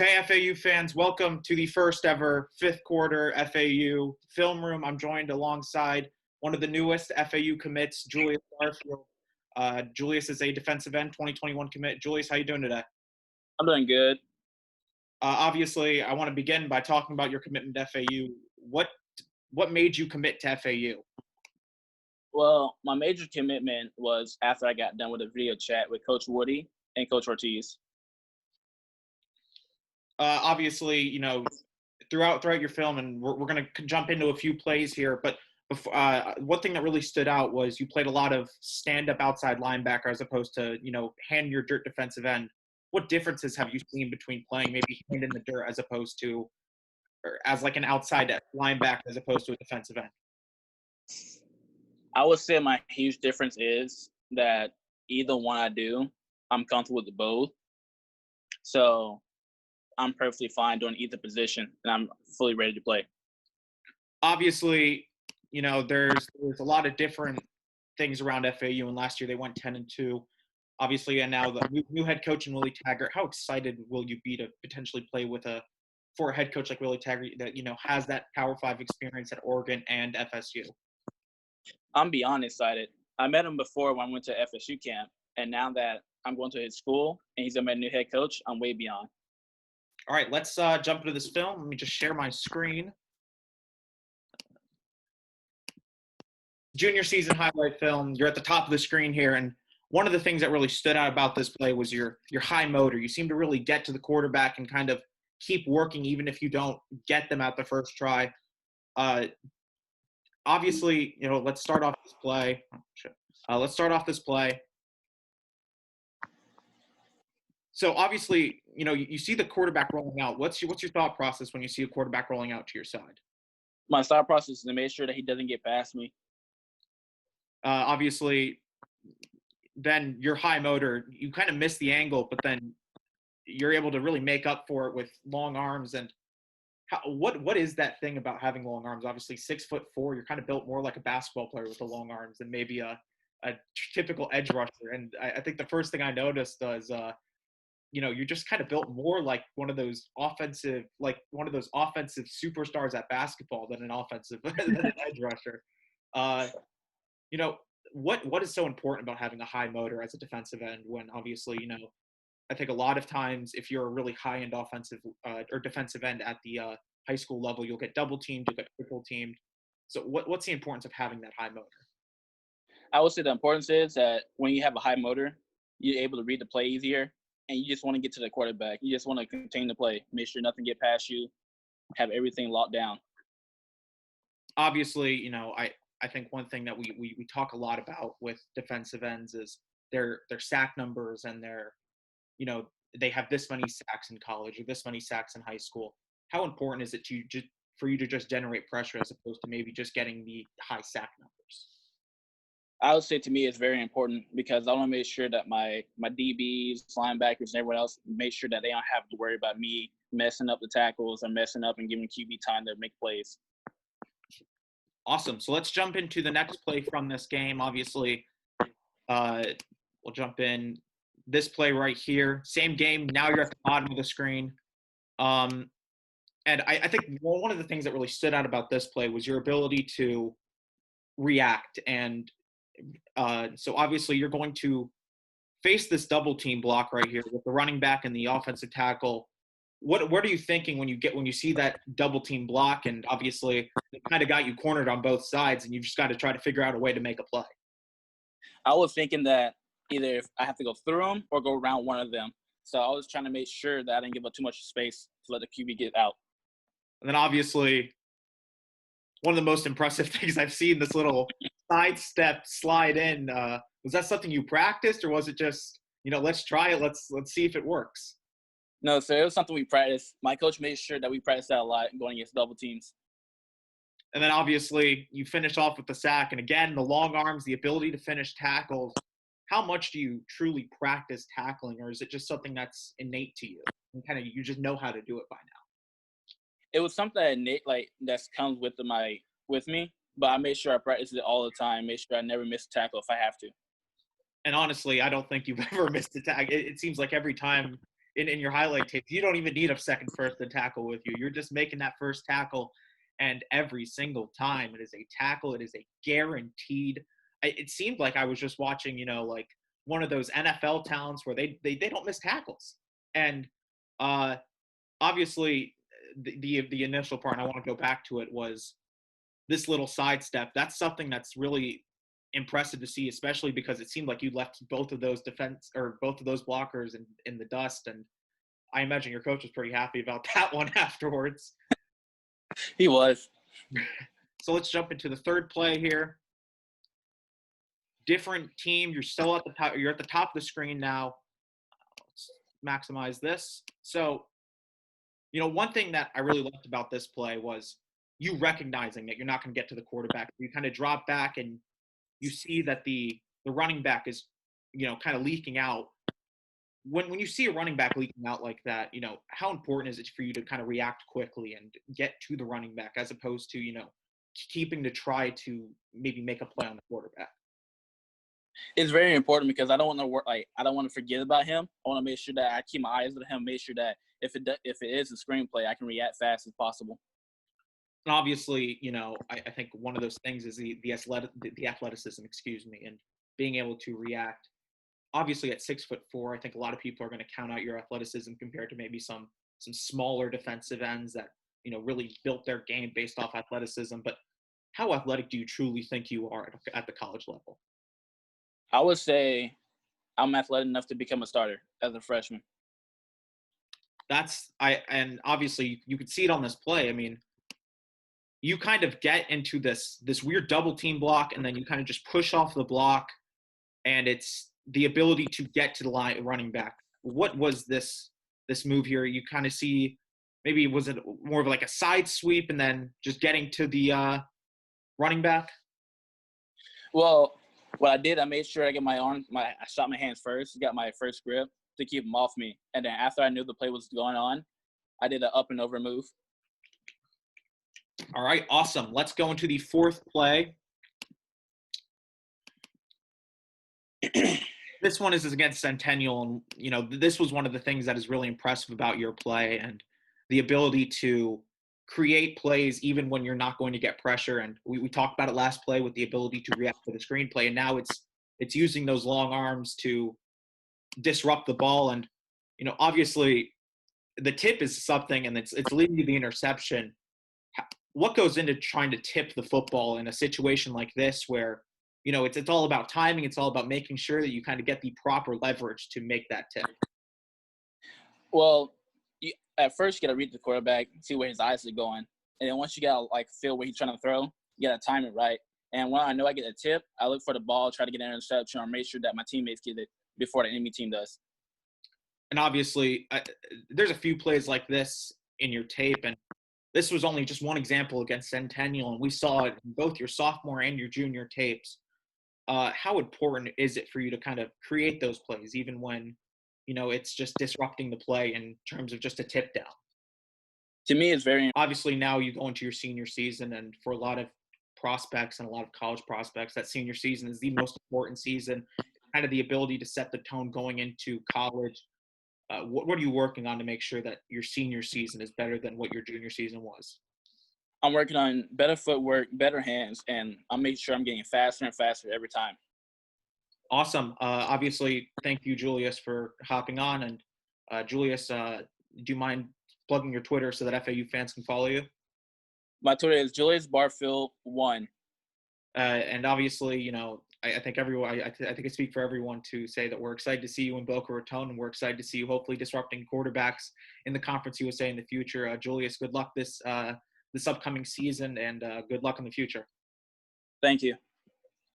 Hey, FAU fans, welcome to the first ever fifth quarter FAU film room. I'm joined alongside one of the newest FAU commits, Julius Barfield. Julius is a defensive end 2021 commit. Julius, how you doing today? I'm doing good. Obviously, I want to begin by talking about your commitment to FAU. What made you commit to FAU? Well, my major commitment was after I got done with a video chat with Coach Woody and Coach Ortiz. Obviously, throughout your film, and we're going to jump into a few plays here, but one thing that really stood out was you played a lot of stand-up outside linebacker as opposed to, hand your dirt defensive end. What differences have you seen between playing maybe hand in the dirt as opposed to, or as like an outside linebacker as opposed to a defensive end? I would say my huge difference is that either one I do, I'm comfortable with both. So I'm perfectly fine doing either position, and I'm fully ready to play. Obviously, there's a lot of different things around FAU, and last year they went 10-2. Obviously, and now the new head coach in Willie Taggart. How excited will you be to potentially play for a head coach like Willie Taggart that has that Power 5 experience at Oregon and FSU? I'm beyond excited. I met him before when I went to FSU camp, and now that I'm going to his school and he's my new head coach, I'm way beyond. All right, let's jump into this film. Let me just share my screen. Junior season highlight film. You're at the top of the screen here, and one of the things that really stood out about this play was your high motor. You seem to really get to the quarterback and kind of keep working even if you don't get them at the first try. Obviously, let's start off this play. So obviously, you see the quarterback rolling out. What's your thought process when you see a quarterback rolling out to your side? My thought process is to make sure that he doesn't get past me. Obviously, then your high motor, you kind of miss the angle, but then you're able to really make up for it with long arms. And what is that thing about having long arms? Obviously, 6'4", you're kind of built more like a basketball player with the long arms than maybe a typical edge rusher. And I think the first thing I noticed was, you're just kind of built more like one of those offensive superstars at basketball than an edge rusher. What is so important about having a high motor as a defensive end when obviously, I think a lot of times if you're a really high-end offensive or defensive end at the high school level, you'll get double teamed, you'll get triple teamed. So what's the importance of having that high motor? I would say the importance is that when you have a high motor, you're able to read the play easier, and you just want to get to the quarterback. You just want to contain the play, make sure nothing get past you, have everything locked down. Obviously, I think one thing that we talk a lot about with defensive ends is their sack numbers and they have this many sacks in college or this many sacks in high school. How important is it for you to just generate pressure as opposed to maybe just getting the high sack numbers? I would say to me it's very important because I want to make sure that my DBs, linebackers, and everyone else make sure that they don't have to worry about me messing up the tackles or messing up and giving QB time to make plays. Awesome. So let's jump into the next play from this game. Obviously, we'll jump in this play right here. Same game. Now you're at the bottom of the screen. And I think one of the things that really stood out about this play was your ability to react. And so obviously you're going to face this double team block right here with the running back and the offensive tackle. What are you thinking when you see that double team block? And obviously it kind of got you cornered on both sides, and you just got to try to figure out a way to make a play. I was thinking that either if I have to go through them or go around one of them. So I was trying to make sure that I didn't give up too much space to let the QB get out. And then obviously one of the most impressive things I've seen, this little sidestep slide in. Was that something you practiced, or was it just, let's try it, let's see if it works? No, sir, it was something we practiced. My coach made sure that we practiced that a lot going against double teams. And then obviously you finish off with the sack. And again, the long arms, the ability to finish tackles. How much do you truly practice tackling, or is it just something that's innate to you and kind of you just know how to do it by now? It was something that innate, that comes with me, but I made sure I practice it all the time, make sure I never miss a tackle if I have to. And honestly, I don't think you've ever missed a tackle. It seems like every time in your highlight tapes, you don't even need a second person to tackle with you. You're just making that first tackle, and every single time it is a tackle. It is a guaranteed. It seemed like I was just watching, like one of those NFL towns where they don't miss tackles. And obviously, the initial part, and I want to go back to it, was this little sidestep. That's something that's really impressive to see, especially because it seemed like you left both of those blockers in the dust. And I imagine your coach was pretty happy about that one afterwards. He was. So let's jump into the third play here. Different team. You're still at the top. You're at the top of the screen now. Let's maximize this. So, one thing that I really liked about this play was you recognizing that you're not going to get to the quarterback. You kind of drop back and you see that the running back is, kind of leaking out. When you see a running back leaking out like that, how important is it for you to kind of react quickly and get to the running back as opposed to, keeping to try to maybe make a play on the quarterback? It's very important because I don't want to I don't want to forget about him. I want to make sure that I keep my eyes on him, make sure that if it is a screenplay, I can react fast as possible. And obviously, I think one of those things is the athleticism, and being able to react. Obviously, at 6'4", I think a lot of people are going to count out your athleticism compared to maybe some smaller defensive ends that really built their game based off athleticism. But how athletic do you truly think you are at the college level? I would say I'm athletic enough to become a starter as a freshman. And obviously you could see it on this play. I mean, you kind of get into this weird double team block, and then you kind of just push off the block, and it's the ability to get to the line running back. What was this move here? You kind of see, maybe was it more of like a side sweep and then just getting to the running back? Well, what I did, I made sure I get I shot my hands first, got my first grip to keep them off me. And then after I knew the play was going on, I did an up and over move. All right, awesome. Let's go into the fourth play. This one is against Centennial, and this was one of the things that is really impressive about your play, and the ability to create plays even when you're not going to get pressure. And we talked about it last play with the ability to react to the screenplay, and now it's using those long arms to disrupt the ball. And obviously the tip is something, and it's leading to the interception. What goes into trying to tip the football in a situation like this where it's all about timing. It's all about making sure that you kind of get the proper leverage to make that tip? Well, at first you got to read the quarterback, see where his eyes are going. And then once you got to feel where he's trying to throw, you got to time it right. And when I know I get a tip, I look for the ball, try to get an interception, or make sure that my teammates get it before the enemy team does. And obviously, there's a few plays like this in your tape, and this was only just one example against Centennial, and we saw it in both your sophomore and your junior tapes. How important is it for you to kind of create those plays, even when, it's just disrupting the play in terms of just a tip down? To me, it's very obviously now you go into your senior season, and for a lot of prospects and a lot of college prospects, that senior season is the most important season, kind of the ability to set the tone going into college. What are you working on to make sure that your senior season is better than what your junior season was? I'm working on better footwork, better hands, and I'll make sure I'm getting faster and faster every time. Awesome. Obviously, thank you, Julius, for hopping on. And Julius, do you mind plugging your Twitter so that FAU fans can follow you? My Twitter is Julius Barfield 1. And obviously, I think everyone. I think I speak for everyone to say that we're excited to see you in Boca Raton, and we're excited to see you hopefully disrupting quarterbacks in the Conference USA in the future. Julius, good luck this upcoming season, and good luck in the future. Thank you.